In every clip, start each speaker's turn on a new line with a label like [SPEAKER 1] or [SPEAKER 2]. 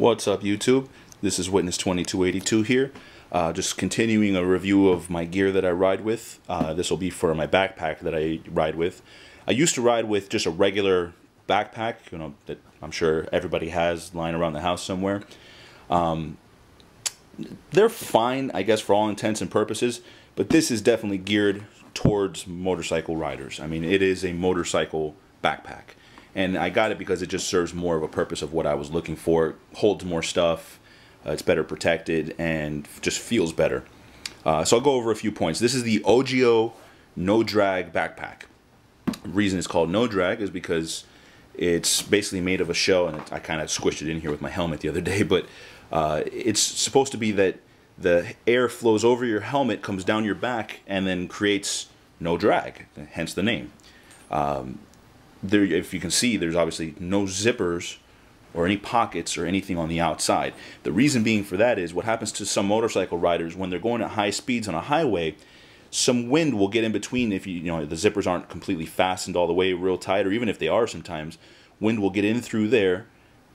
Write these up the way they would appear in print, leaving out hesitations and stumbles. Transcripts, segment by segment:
[SPEAKER 1] What's up, YouTube? This is Witness 2282 here. Just continuing a review of my gear that I ride with. This will be for my backpack that I ride with. I used to ride with just a regular backpack, that I'm sure everybody has lying around the house somewhere. They're fine, I guess, for all intents and purposes, but this is definitely geared towards motorcycle riders. I mean, it is a motorcycle backpack. And I got it because it just serves more of a purpose of what I was looking for. It holds more stuff, it's better protected, and just feels better. So I'll go over a few points. This is the Ogio No-Drag Backpack. The reason it's called No-Drag is because it's basically made of a shell, and I kind of squished it in here with my helmet the other day, but it's supposed to be that the air flows over your helmet, comes down your back, and then creates no drag, hence the name. There, if you can see, there's obviously no zippers or any pockets or anything on the outside. The reason being for that is what happens to some motorcycle riders when they're going at high speeds on a highway. Some wind will get in between if the zippers aren't completely fastened all the way real tight, or even if they are sometimes, wind will get in through there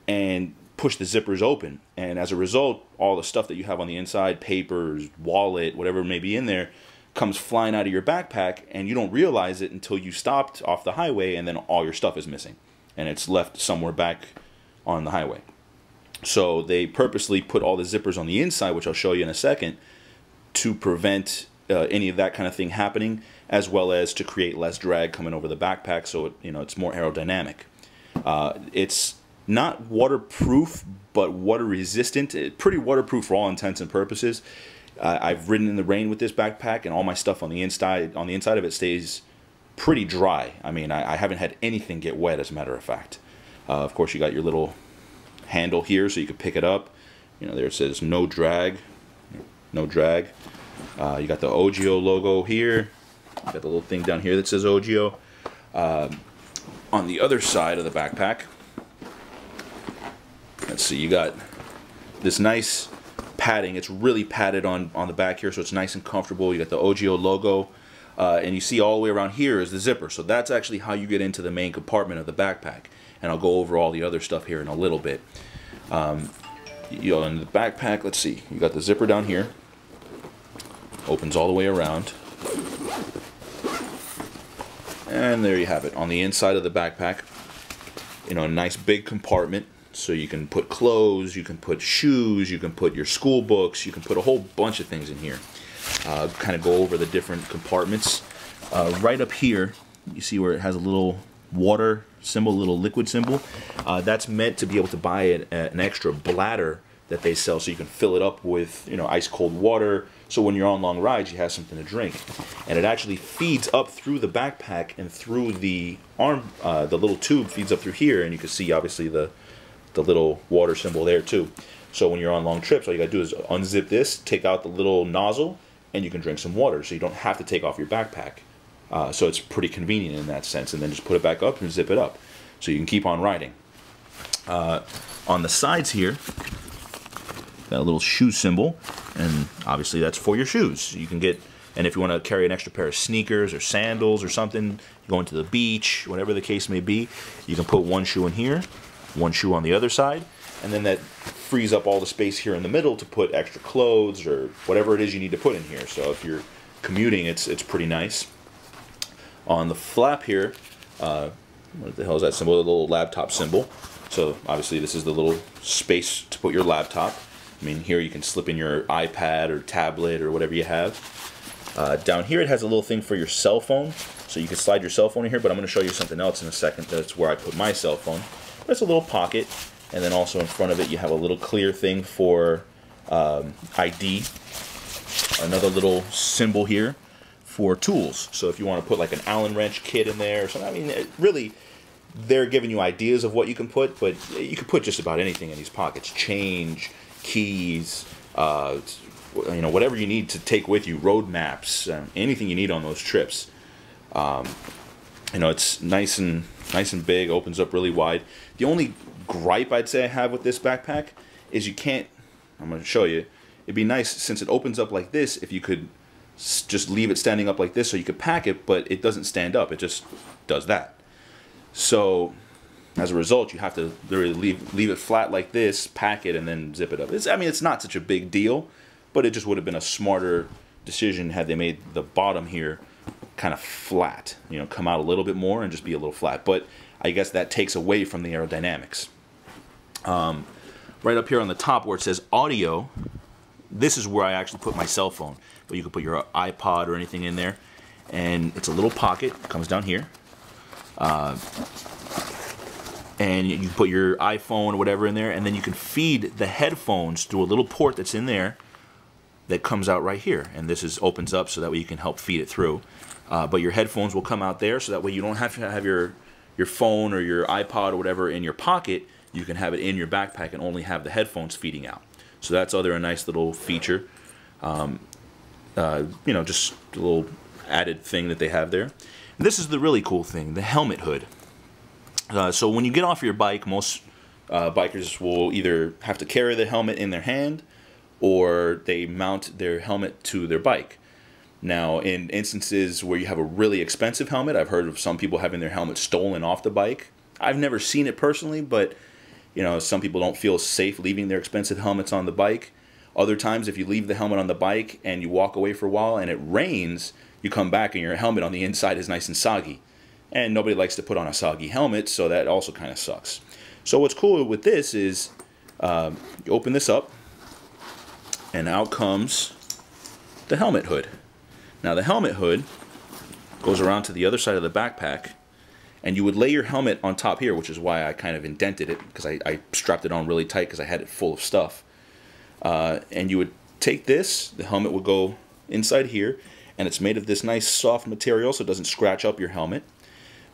[SPEAKER 1] and push the zippers open. And as a result, all the stuff that you have on the inside, papers, wallet, whatever may be in there, comes flying out of your backpack, and you don't realize it until you stopped off the highway, and then all your stuff is missing and it's left somewhere back on the highway. So they purposely put all the zippers on the inside, which I'll show you in a second, to prevent any of that kind of thing happening, as well as to create less drag coming over the backpack, so it's more aerodynamic. It's not waterproof, but water resistant. Pretty waterproof for all intents and purposes. I've ridden in the rain with this backpack, and all my stuff on the inside of it stays pretty dry. I mean, I haven't had anything get wet, as a matter of fact. Of course, you got your little handle here, so you can pick it up. There it says no drag, no drag. You got the Ogio logo here. You got the little thing down here that says Ogio. On the other side of the backpack, let's see, you got this nice padding. It's really padded on the back here, so it's nice and comfortable. You got the Ogio logo, and you see all the way around here is the zipper. So that's actually how you get into the main compartment of the backpack. And I'll go over all the other stuff here in a little bit. In the backpack, let's see, you got the zipper down here. Opens all the way around. And there you have it. On the inside of the backpack, a nice big compartment. So you can put clothes, you can put shoes, you can put your school books, you can put a whole bunch of things in here. Kind of go over the different compartments. Right up here, you see where it has a little water symbol, a little liquid symbol. That's meant to be able to buy an extra bladder that they sell, so you can fill it up with ice cold water, so when you're on long rides you have something to drink. And it actually feeds up through the backpack and through the arm. The little tube feeds up through here, and you can see obviously the little water symbol there too. So when you're on long trips, all you gotta do is unzip this, take out the little nozzle, and you can drink some water, so you don't have to take off your backpack. So it's pretty convenient in that sense, and then just put it back up and zip it up, so you can keep on riding. On the sides here, got a little shoe symbol, and obviously that's for your shoes. You can get, and if you want to carry an extra pair of sneakers or sandals or something, going to the beach, whatever the case may be, you can put one shoe in here, one shoe on the other side, and then that frees up all the space here in the middle to put extra clothes or whatever it is you need to put in here. So if you're commuting, it's pretty nice. On the flap here, what the hell is that symbol? The little laptop symbol. So obviously this is the little space to put your laptop. I mean, here you can slip in your iPad or tablet or whatever you have. Down here it has a little thing for your cell phone, so you can slide your cell phone in here, but I'm going to show you something else in a second. That's where I put my cell phone. It's a little pocket, and then also in front of it you have a little clear thing for ID. Another little symbol here for tools. So if you want to put like an Allen wrench kit in there or something, I mean, really, they're giving you ideas of what you can put, but you can put just about anything in these pockets. Change, keys, whatever you need to take with you, road maps, anything you need on those trips. It's nice and big, opens up really wide. The only gripe I'd say I have with this backpack is you can't, I'm going to show you, it'd be nice since it opens up like this if you could just leave it standing up like this so you could pack it, but it doesn't stand up, it just does that. So As a result, you have to literally leave it flat like this, pack it, and then zip it up. I mean, it's not such a big deal, but it just would have been a smarter decision had they made the bottom here kind of flat. You know, come out a little bit more and just be a little flat. But I guess that takes away from the aerodynamics. Right up here on the top where it says audio, this is where I actually put my cell phone. But you can put your iPod or anything in there. And it's a little pocket, comes down here. And you can put your iPhone or whatever in there, and then you can feed the headphones through a little port that's in there that comes out right here. And this opens up so that way you can help feed it through. But your headphones will come out there, so that way you don't have to have your phone or your iPod or whatever in your pocket. You can have it in your backpack and only have the headphones feeding out. So that's a nice little feature. You know, just a little added thing that they have there. And this is the really cool thing, the helmet hood. So when you get off your bike, most bikers will either have to carry the helmet in their hand, or they mount their helmet to their bike. Now, in instances where you have a really expensive helmet, I've heard of some people having their helmet stolen off the bike. I've never seen it personally, but you know, some people don't feel safe leaving their expensive helmets on the bike. Other times, if you leave the helmet on the bike and you walk away for a while and it rains, you come back and your helmet on the inside is nice and soggy. And nobody likes to put on a soggy helmet, so that also kind of sucks. So what's cool with this is you open this up, and out comes the helmet hood. Now the helmet hood goes around to the other side of the backpack, and you would lay your helmet on top here, which is why I kind of indented it, because I strapped it on really tight because I had it full of stuff. And you would take this, the helmet would go inside here, and it's made of this nice soft material so it doesn't scratch up your helmet.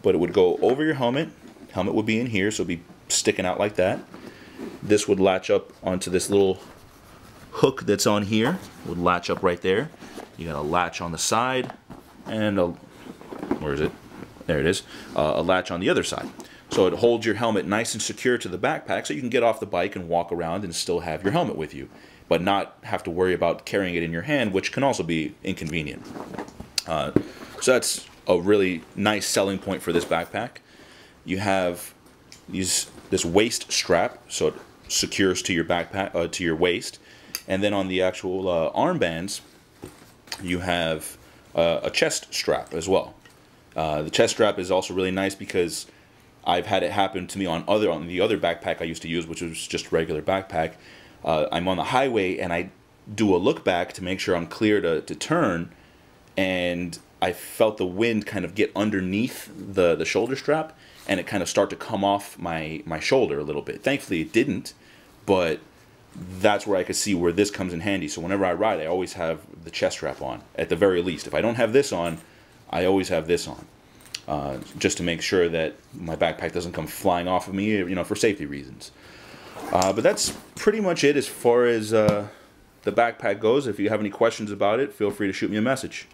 [SPEAKER 1] But it would go over your helmet would be in here, so it would be sticking out like that. This would latch up onto this little hook that's on here, would latch up right there. You got a latch on the side, and where is it? There it is, a latch on the other side. So it holds your helmet nice and secure to the backpack, so you can get off the bike and walk around and still have your helmet with you, but not have to worry about carrying it in your hand, which can also be inconvenient. So that's a really nice selling point for this backpack. You have this waist strap, so it secures to your backpack, to your waist, and then on the actual armbands, you have a chest strap as well. The chest strap is also really nice because I've had it happen to me on the other backpack I used to use, which was just a regular backpack. I'm on the highway and I do a look back to make sure I'm clear to turn, and I felt the wind kind of get underneath the shoulder strap, and it kind of start to come off my shoulder a little bit. Thankfully it didn't, but that's where I could see where this comes in handy. So whenever I ride, I always have the chest strap on, at the very least. If I don't have this on, I always have this on, just to make sure that my backpack doesn't come flying off of me, you know, for safety reasons. But that's pretty much it as far as the backpack goes. If you have any questions about it, feel free to shoot me a message.